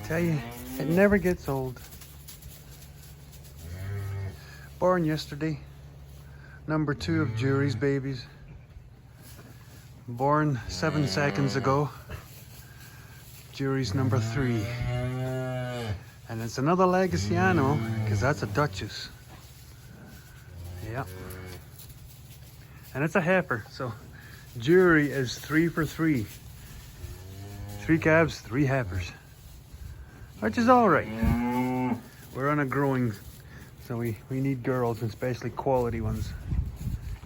Tell you, it never gets old. Born yesterday, number 2 of Jury's babies. Born 7 seconds ago, Jury's number 3. And it's another legacy I know, because that's a Duchess. Yep. And it's a heifer, so Jury is 3 for 3. 3 calves, 3 heifers. Which is alright. We're on a growing, so we need girls, and especially quality ones.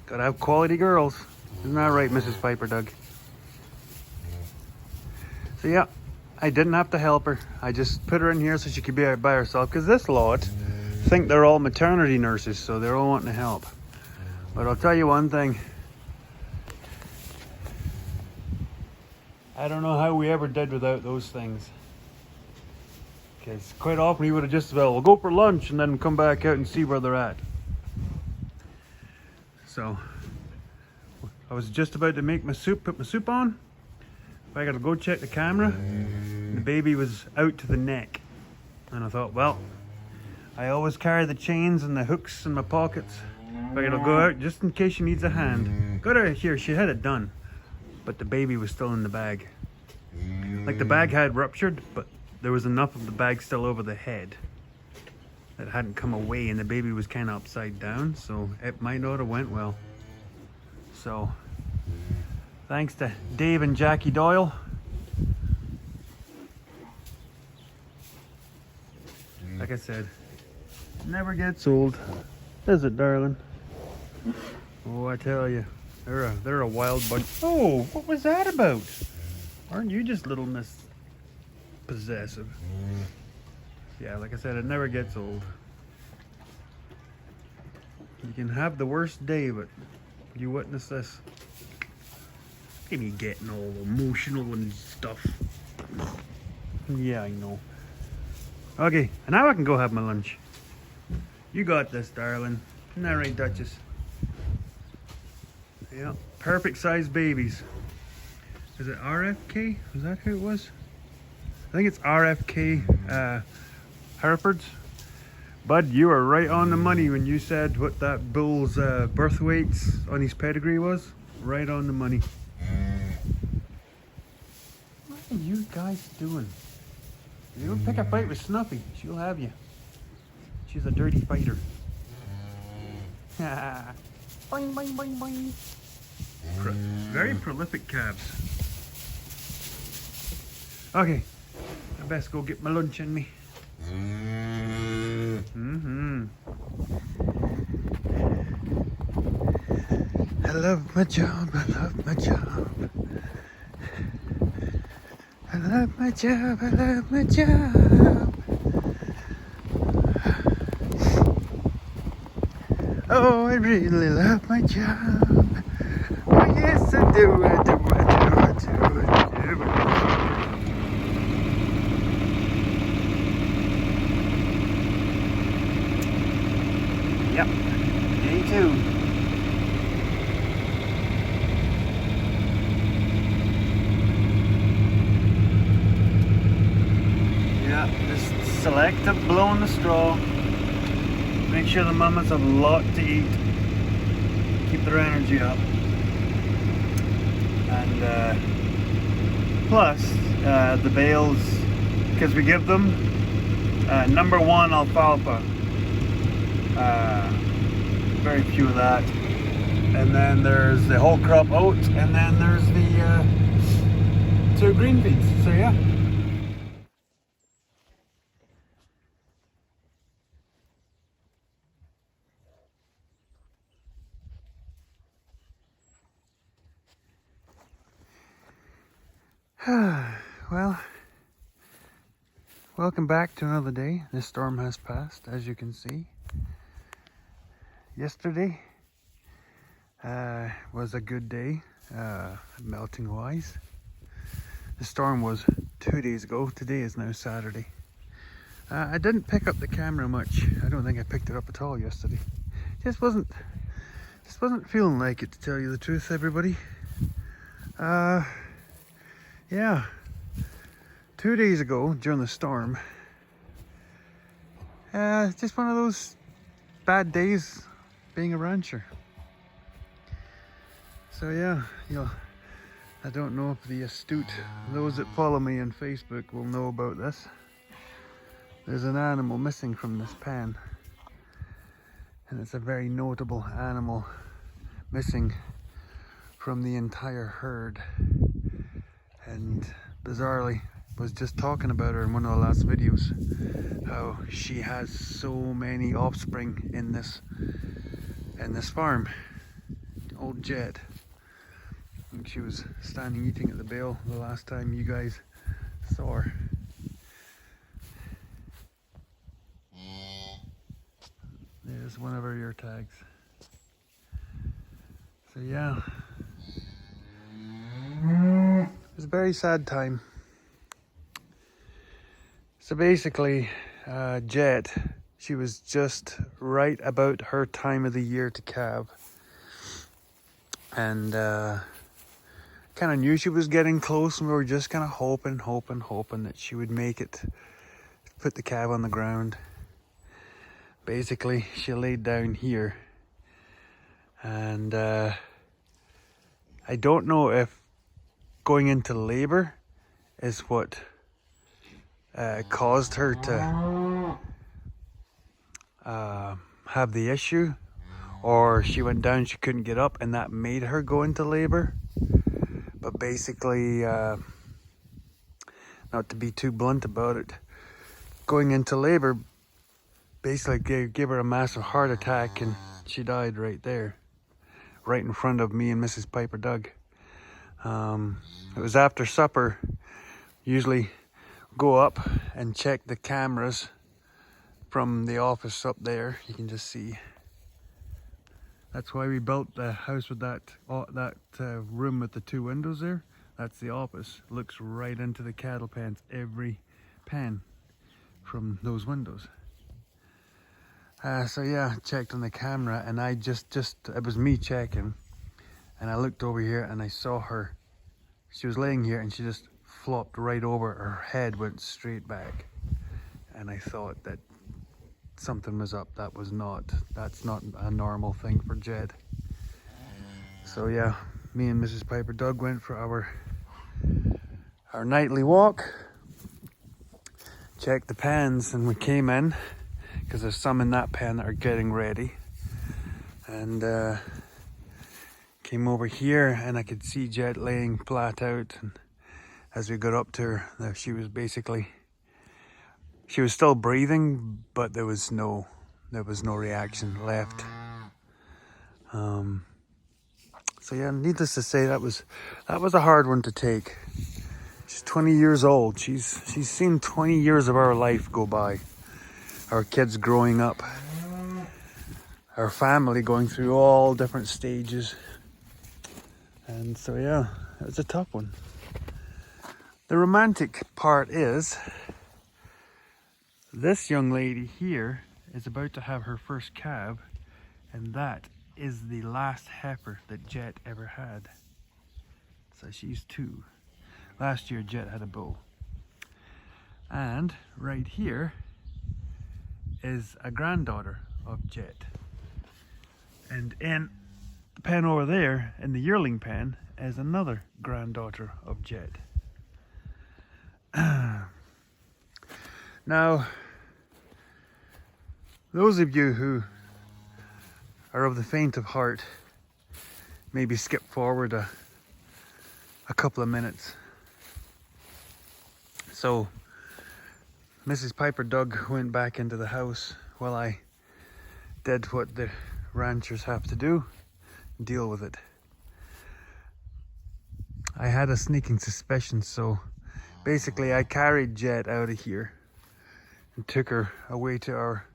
Gotta have quality girls. Isn't that right, Mrs. Piper Doug? So yeah, I didn't have to help her. I just put her in here so she could be out by herself, because this lot think they're all maternity nurses, so they're all wanting to help. But I'll tell you one thing. I don't know how we ever did without those things. Because quite often we would have just, well, we'll go for lunch and then come back out and see where they're at. So, I was just about to make my soup, put my soup on. I gotta go check the camera. The baby was out to the neck. And I thought, well, I always carry the chains and the hooks in my pockets. I gotta go out just in case she needs a hand. Got her here, she had it done. But the baby was still in the bag. Like the bag had ruptured, but there was enough of the bag still over the head that hadn't come away, and the baby was kind of upside down, so it might not have went well. So, thanks to Dave and Jackie Doyle. Like I said, never gets old, does it, darling? Oh, I tell you, they're a wild bunch. Oh, what was that about? Aren't you just little Miss Possessive? Yeah, like I said, it never gets old. You can have the worst day, but you witness this. Look at me getting all emotional and stuff. Yeah, I know. Okay, and now I can go have my lunch. You got this, darling. Isn't that right, Duchess? Yeah, perfect sized babies. Is it RFK? Is that who it was? I think it's RFK Herefords. Bud, you were right on the money when you said what that bull's birth weights on his pedigree was. Right on the money. What are you guys doing? You don't pick a fight with Snuffy, she'll have you. She's a dirty fighter. Boing, boing, boing, boing. Very prolific calves. Okay, I best go get my lunch in me. I love my job, I love my job. I love my job, I love my job. Oh, I really love my job. Oh, yes, I do, I do, I do, I do, I do. Yep, day 2. Yeah, just selective blowing the straw. Make sure the mamas have a lot to eat. Keep their energy up. And plus the bales, because we give them number 1 alfalfa. Very few of that. And then there's the whole crop oat, and then there's the 2 green beans. So yeah. Well, welcome back to another day. This storm has passed, as you can see. Yesterday was a good day, melting wise. The storm was 2 days ago. Today is now Saturday. I didn't pick up the camera much. I don't think I picked it up at all yesterday. Just wasn't feeling like it, to tell you the truth, everybody. Yeah. 2 days ago during the storm, just one of those bad days being a rancher. So yeah, I don't know if the astute, those that follow me on Facebook will know about this. There's an animal missing from this pen, and it's a very notable animal missing from the entire herd. And bizarrely, was just talking about her in one of the last videos, how she has so many offspring in this farm. Old Jet. And she was standing eating at the bale the last time you guys saw her. There's one of her ear tags. So yeah, it was a very sad time. So basically, Jet, she was just right about her time of the year to calve. And kind of knew she was getting close, and we were just kind of hoping that she would make it, put the calf on the ground. Basically, she laid down here, and I don't know if going into labor is what caused her to have the issue, or she went down, she couldn't get up, and that made her go into labor. But basically, not to be too blunt about it, going into labor basically gave her a massive heart attack, and she died right there, right in front of me and Mrs. Piper Doug. It was after supper. Usually go up and check the cameras from the office up there. You can just see. That's why we built the house with that room with the 2 windows there. That's the office. Looks right into the cattle pens, every pen from those windows. So yeah, I checked on the camera, and I just it was me checking, and I looked over here and I saw her. She was laying here and she just flopped right over. Her head went straight back, and I thought that something was up. That's not a normal thing for Jed. So yeah, me and Mrs. Piper Doug went for our nightly walk, checked the pens, and we came in because there's some in that pen that are getting ready, and came over here, and I could see Jet laying flat out. And as we got up to her, she was still breathing, but there was no reaction left. So yeah, needless to say, that was a hard one to take. She's 20 years old. She's seen 20 years of our life go by. Our kids growing up. Our family going through all different stages. And so yeah, it was a tough one. The romantic part is, this young lady here is about to have her first calf, and that is the last heifer that Jet ever had. So she's 2. Last year Jet had a bull. And right here is a granddaughter of Jet. And in the pen over there, in the yearling pen, is another granddaughter of Jet. Now, those of you who are of the faint of heart, maybe skip forward a couple of minutes. So, Mrs. Piper Doug went back into the house while I did what the ranchers have to do, deal with it. I had a sneaking suspicion, so basically I carried Jet out of here and took her away to our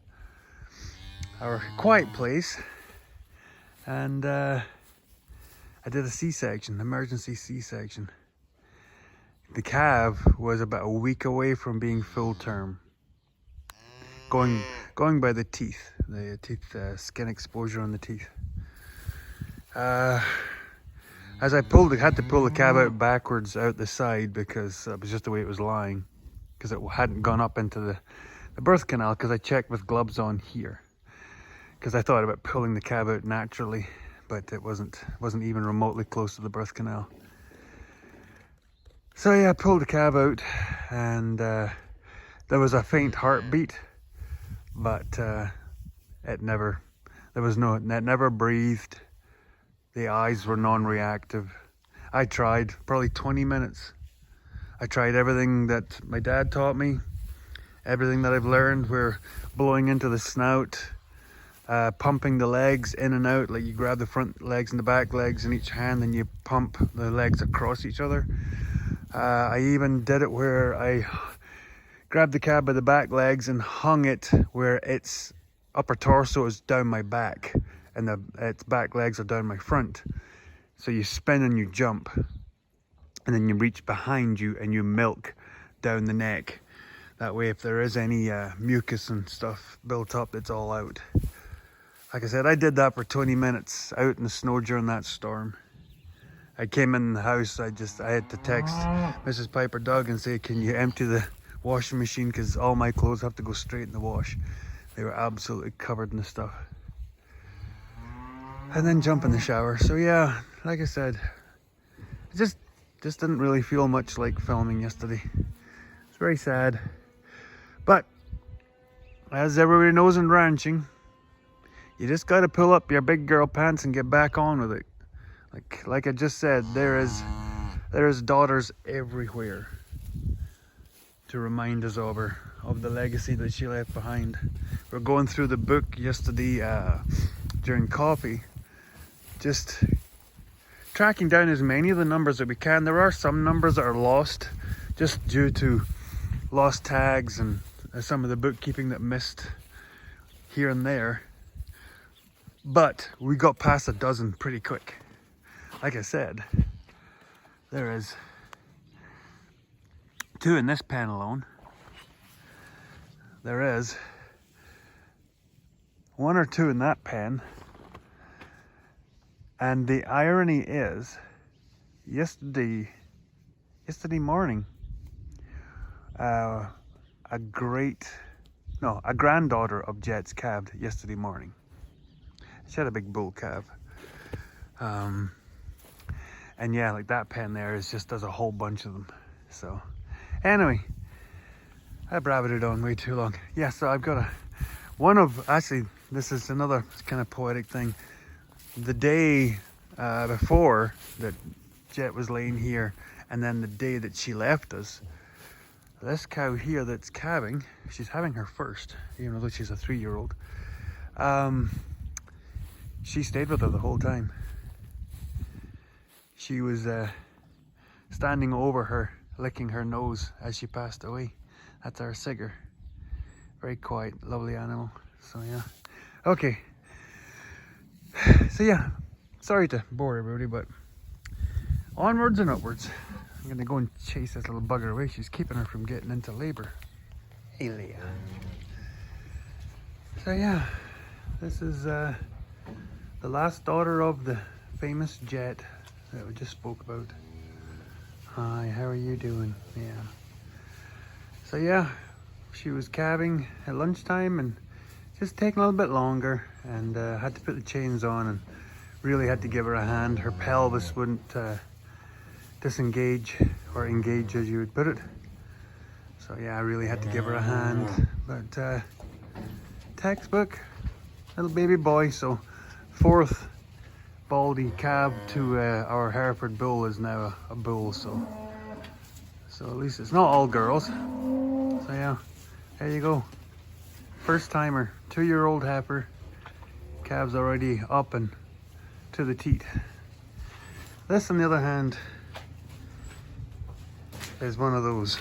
quiet place, and I did a C-section, emergency C-section. The calf was about a week away from being full term. Going by the teeth, skin exposure on the teeth. As I had to pull the calf out backwards out the side because that was just the way it was lying. because it hadn't gone up into the birth canal, because I checked with gloves on here, because I thought about pulling the calf out naturally, but it wasn't even remotely close to the birth canal. So yeah, I pulled the calf out, and there was a faint heartbeat, but it never breathed. The eyes were non-reactive. I tried probably 20 minutes. I tried everything that my dad taught me, everything that I've learned. We're blowing into the snout, pumping the legs in and out, like you grab the front legs and the back legs in each hand and you pump the legs across each other. I even did it where I grabbed the calf by the back legs and hung it where its upper torso is down my back and its back legs are down my front. So you spin and you jump, and then you reach behind you and you milk down the neck. That way, if there is any mucus and stuff built up, it's all out. Like I said, I did that for 20 minutes out in the snow during that storm. I came in the house, I had to text Mrs. Piper Doug and say, can you empty the washing machine, because all my clothes have to go straight in the wash. They were absolutely covered in the stuff. And then jump in the shower. So yeah, like I said, it just didn't really feel much like filming yesterday. It's very sad. But as everybody knows in ranching, you just got to pull up your big girl pants and get back on with it. Like I just said, there is daughters everywhere to remind us of her, of the legacy that she left behind. We're going through the book yesterday during coffee, just tracking down as many of the numbers that we can. There are some numbers that are lost just due to lost tags and some of the bookkeeping that missed here and there. But we got past a dozen pretty quick. Like I said, there is 2 in this pen alone. There is 1 or 2 in that pen. And the irony is, yesterday morning, a granddaughter of Jet's calved yesterday morning. She had a big bull calf. And yeah, like that pen there is just, there's a whole bunch of them. So anyway, I bravadoed on way too long. Yeah, so I've got actually, this is another kind of poetic thing. The day before that Jet was laying here, and then the day that she left us, this cow here that's calving, she's having her first, even though she's a 3-year-old. She stayed with her the whole time. She was standing over her, licking her nose as she passed away. That's our Sigger. Very quiet, lovely animal. So yeah. Okay. So yeah, sorry to bore everybody, but onwards and upwards. I'm gonna go and chase this little bugger away. She's keeping her from getting into labor. Hey, Leah. So yeah, this is the last daughter of the famous Jet that we just spoke about. Hi, how are you doing? Yeah. So yeah, she was calving at lunchtime and just taking a little bit longer, and had to put the chains on and really had to give her a hand. Her pelvis wouldn't disengage or engage, as you would put it. So yeah, I really had to give her a hand. But textbook little baby boy. So 4th baldy calf to our Hereford bull is now a bull. So at least it's not all girls. So yeah, there you go. First timer, 2-year-old heifer. Calves already up and to the teat. This, on the other hand, is one of those.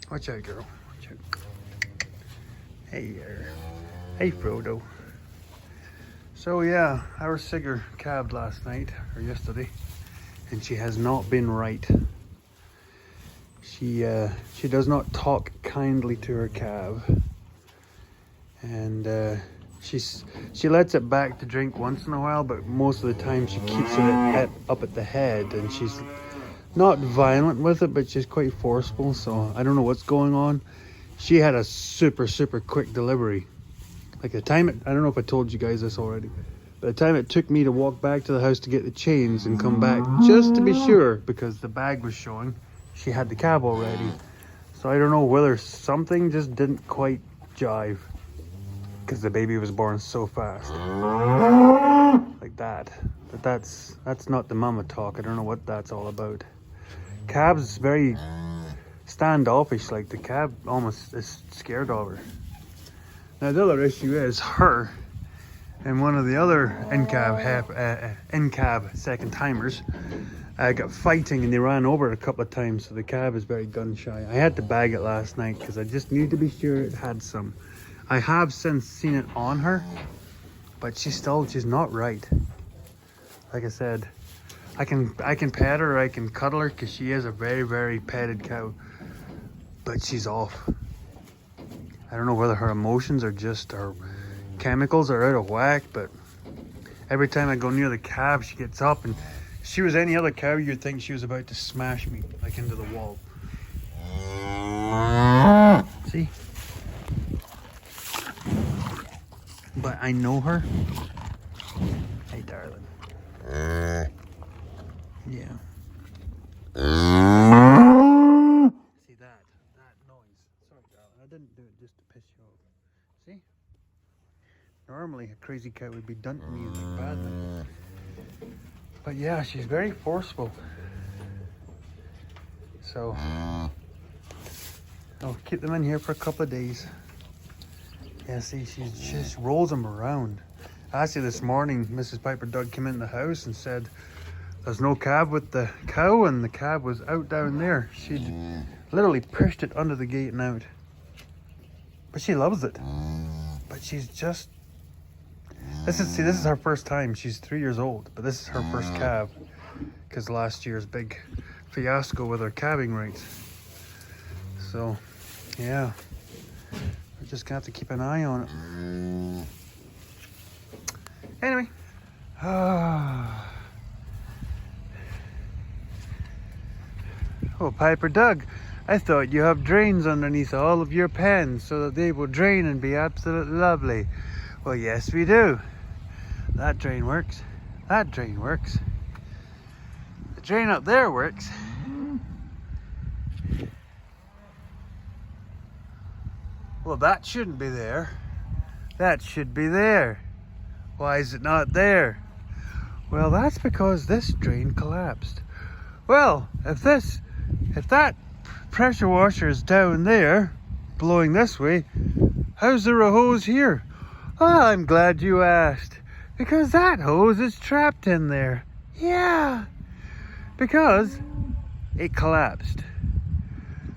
Watch out, girl. Watch out. Hey there. Hey, Frodo. So yeah, our Sigger calved last night, or yesterday, and she has not been right. She does not talk kindly to her calf. And she lets it back to drink once in a while, but most of the time she keeps it up at the head, and she's not violent with it, but she's quite forceful, so I don't know what's going on. She had a super quick delivery. Like the time I don't know if I told you guys this already, but the time it took me to walk back to the house to get the chains and come back just to be sure, because the bag was showing she had the calf already. So I don't know whether something just didn't quite jive, because the baby was born so fast like that. But that's not the mama talk. I don't know what that's all about. Calves very standoffish, like the calf almost is scared of her. Now the other issue is her and one of the other in-cab second timers got fighting, and they ran over it a couple of times, so the calf is very gun shy. I had to bag it last night because I just need to be sure it had some. I have since seen it on her, but she's not right. Like I said, I can pet her, I can cuddle her, because she is a very petted cow, but she's off. I don't know whether her emotions are just her chemicals are out of whack, but every time I go near the calf, she gets up, and if she was any other cow, you'd think she was about to smash me like into the wall. See? But I know her. Hey, darling. Yeah. See that noise? Sorry, darling. I didn't do it just to piss you off. See? Normally a crazy cat would be done to me like badly. But yeah, she's very forceful. So I'll keep them in here for a couple of days. Yeah, see, she just rolls them around. Actually, this morning, Mrs. Piper Doug came in the house and said there's no calf with the cow, and the calf was out down there. She'd literally pushed it under the gate and out. But she loves it. But she's just... This is her first time. She's 3 years old, but this is her first calf, because last year's big fiasco with her calving rights. So, yeah. We're just gonna have to keep an eye on it. Anyway. Oh, Piper Doug, I thought you have drains underneath all of your pens so that they will drain and be absolutely lovely. Well, yes, we do. That drain works. That drain works. The drain up there works. Well, that shouldn't be there. That should be there. Why is it not there? Well, that's because this drain collapsed. Well, if that pressure washer is down there, blowing this way, how's there a hose here? Oh, I'm glad you asked. Because that hose is trapped in there. Yeah. Because it collapsed.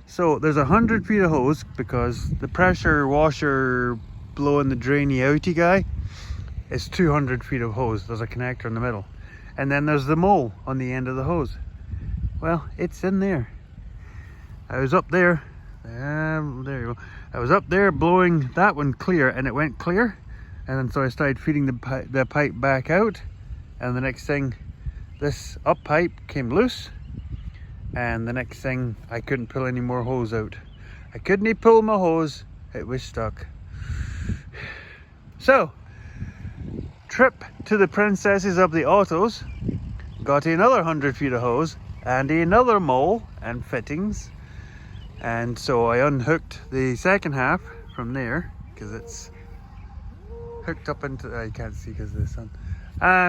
So there's 100 feet of hose, because the pressure washer blowing the drainy outy guy is 200 feet of hose. There's a connector in the middle. And then there's the mole on the end of the hose. Well, it's in there. I was up there. There you go. I was up there blowing that one clear, and it went clear. And then so I started feeding the pipe back out. And the next thing, this up pipe came loose. And the next thing, I couldn't pull any more hose out. I couldn't pull my hose. It was stuck. So, trip to the princesses of the autos. Got another 100 feet of hose. And another mole and fittings. And so I unhooked the second half from there, because it's hooked up into... I can't see because of the sun.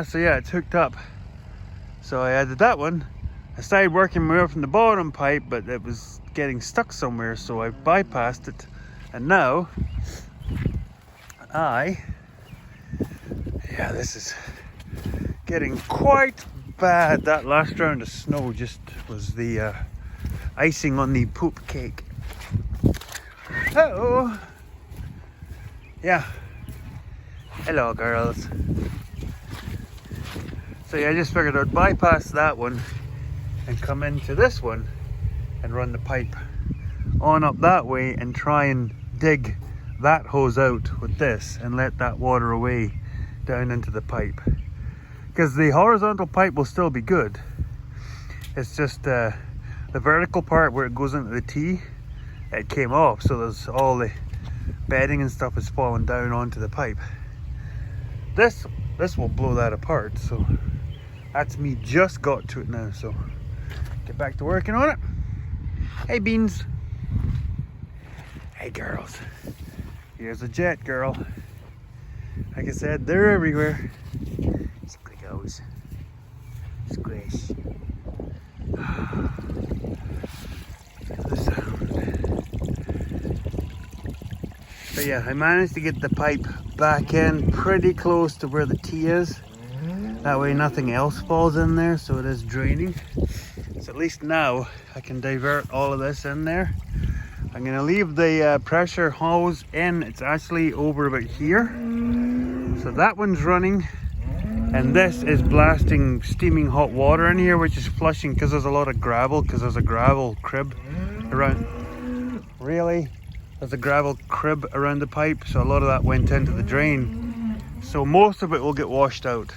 So yeah, it's hooked up. So I added that one. I started working my way from the bottom pipe, but it was getting stuck somewhere, so I bypassed it. And now, yeah, this is getting quite bad. That last round of snow just was the icing on the poop cake. Oh, yeah. Hello, girls. So yeah, I just figured I'd bypass that one and come into this one and run the pipe on up that way and try and dig that hose out with this and let that water away down into the pipe, because the horizontal pipe will still be good. It's just the vertical part where it goes into the T, it came off, so there's all the bedding and stuff is falling down onto the pipe. This will blow that apart, so that's me just got to it now, so get back to working on it. Hey Beans. Hey girls. Here's a jet girl. Like I said, they're everywhere. Squiggles. Squish. The sound. But yeah, I managed to get the pipe back in pretty close to where the T is. That way nothing else falls in there, so it is draining. So at least now I can divert all of this in there. I'm gonna leave the pressure hose in. It's actually over about here. So that one's running. And this is blasting steaming hot water in here, which is flushing because there's a lot of gravel, because there's a gravel crib around. Really? There's a gravel crib around the pipe, so a lot of that went into the drain. So most of it will get washed out.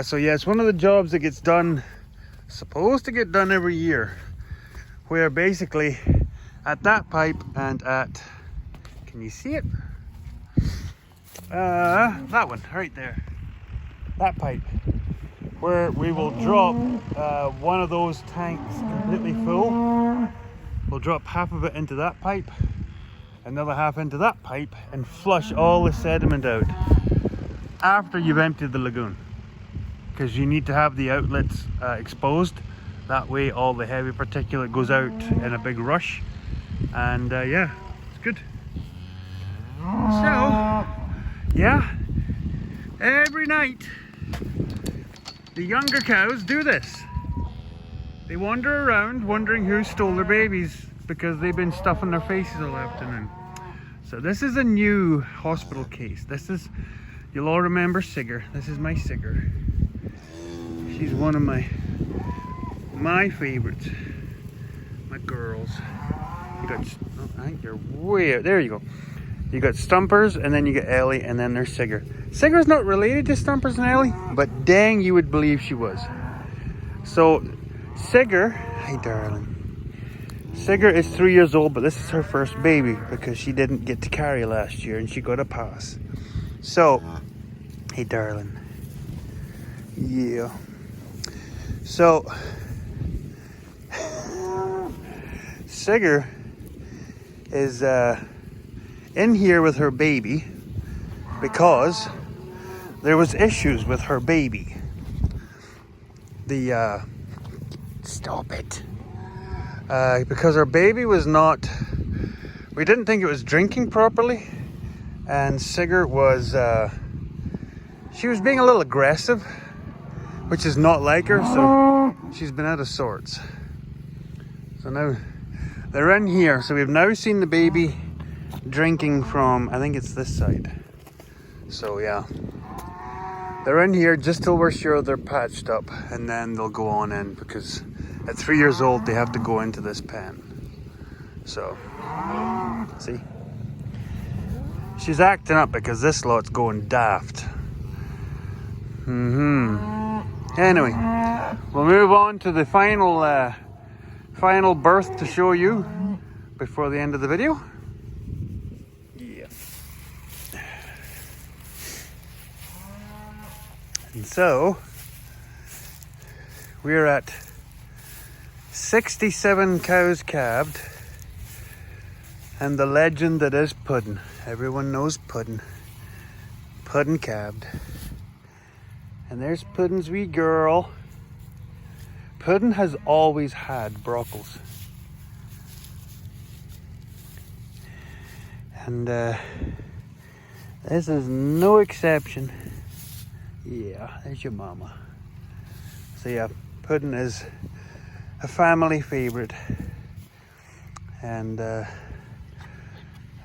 So yeah, it's one of the jobs that gets done, supposed to get done every year, where basically at that pipe and at, can you see it? That one right there. That pipe, where we will drop one of those tanks completely full. We'll drop half of it into that pipe, another half into that pipe, and flush all the sediment out after you've emptied the lagoon, because you need to have the outlets exposed. That way all the heavy particulate goes out in a big rush, and yeah, it's good. So yeah, every night the younger cows do this. They wander around wondering who stole their babies, because they've been stuffing their faces all afternoon. So this is a new hospital case. This is, you'll all remember Sigger. This is my Sigger. She's one of my favorites. My girls. You got, oh, I think you're way out. There you go. You got Stumpers, and then you get Ellie, and then there's Sigger. Sigger's not related to Stumpers and Ellie, but dang, you would believe she was. So Sigger, hey darling. Sigger is 3 years old, but this is her first baby because she didn't get to carry last year and she got a pass. So, hey darling. Yeah. So, Sigger is in here with her baby because there was issues with her baby. Stop it. Because her baby was not, we didn't think it was drinking properly, and Sigger was, she was being a little aggressive, which is not like her, so she's been out of sorts. So now they're in here, so we've now seen the baby drinking from, I think it's this side. So yeah, they're in here just till we're sure they're patched up, and then they'll go on in, because at 3 years old they have to go into this pen. So see, she's acting up because this lot's going daft. Anyway, we'll move on to the final birth to show you before the end of the video. Yeah. And so we're at 67 cows calved, and the legend that is Puddin'. Everyone knows Puddin'. Puddin' calved. And there's Puddin's wee girl. Puddin' has always had brockles. And this is no exception. Yeah, there's your mama. So yeah, Puddin' is a family favorite. And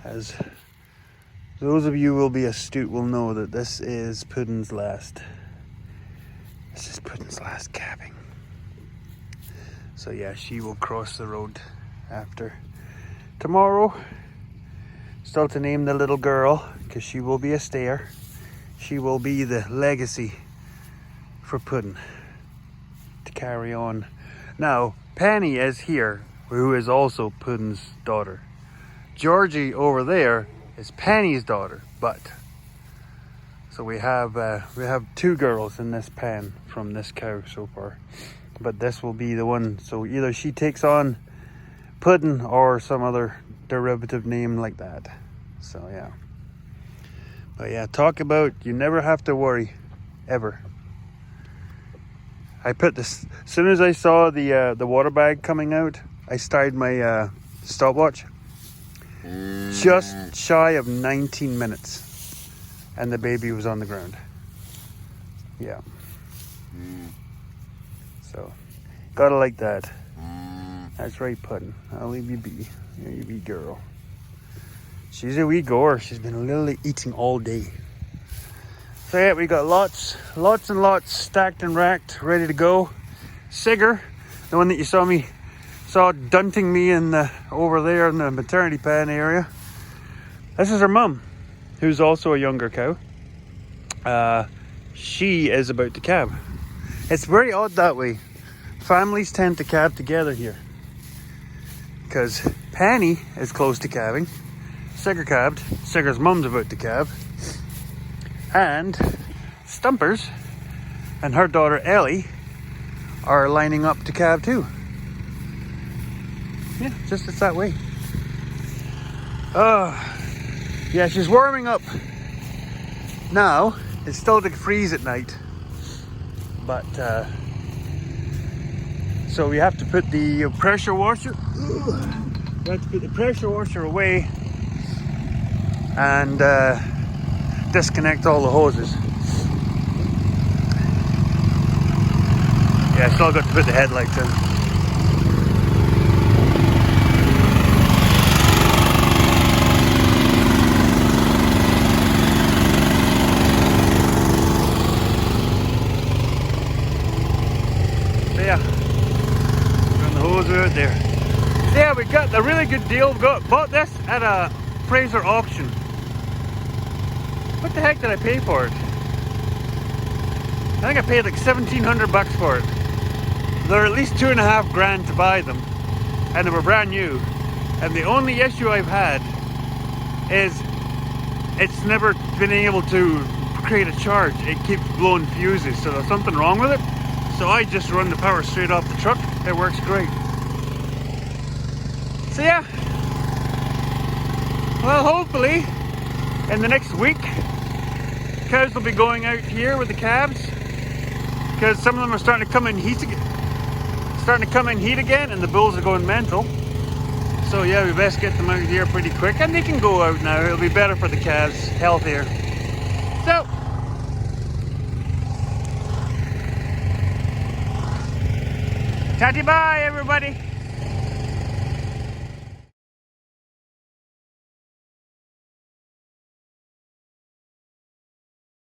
as those of you who will be astute will know that this is Puddin's last. This is Puddin's last calving. So yeah, she will cross the road after tomorrow. Still to name the little girl, because she will be a stayer. She will be the legacy for Puddin' to carry on Now, Penny is here, who is also Puddin's daughter. Georgie over there is Penny's daughter, but so we have 2 girls in this pen from this cow so far. But this will be the one, so either she takes on Puddin or some other derivative name like that. So yeah. But yeah, talk about you never have to worry, ever. I put this, as soon as I saw the water bag coming out, I started my stopwatch. Just shy of 19 minutes. And the baby was on the ground. Yeah. So, gotta like that. That's right, Puddin. I'll leave you be. Here you be, girl. She's a wee goer. She's been literally eating all day. So yeah, we got lots and lots stacked and racked, ready to go. Sigger, the one that you saw dunting me in over there in the maternity pen area. This is her mum, who's also a younger cow. She is about to calve. It's very odd that way. Families tend to calve together here, because Penny is close to calving. Sigger calved. Sigger's mum's about to calve. And Stumpers and her daughter Ellie are lining up to calve too. Yeah, just it's that way. Yeah, she's warming up now. It's still to freeze at night, but so we have to put the pressure washer. We have to put the pressure washer away and disconnect all the hoses. Yeah, I still got to put the headlights in. So yeah, run the hose out there. So yeah, we got a really good deal. Bought this at a Fraser auction. What the heck did I pay for it? I think I paid like $1,700 for it. They're at least $2.5 grand to buy them, and they were brand new. And the only issue I've had is it's never been able to create a charge. It keeps blowing fuses, so there's something wrong with it. So I just run the power straight off the truck. It works great. So yeah. Well, hopefully in the next week, cows will be going out here with the calves, because some of them are starting to come in heat again, and the bulls are going mental. So yeah, we best get them out here pretty quick, and they can go out now. It'll be better for the calves, healthier. So tatty bye everybody.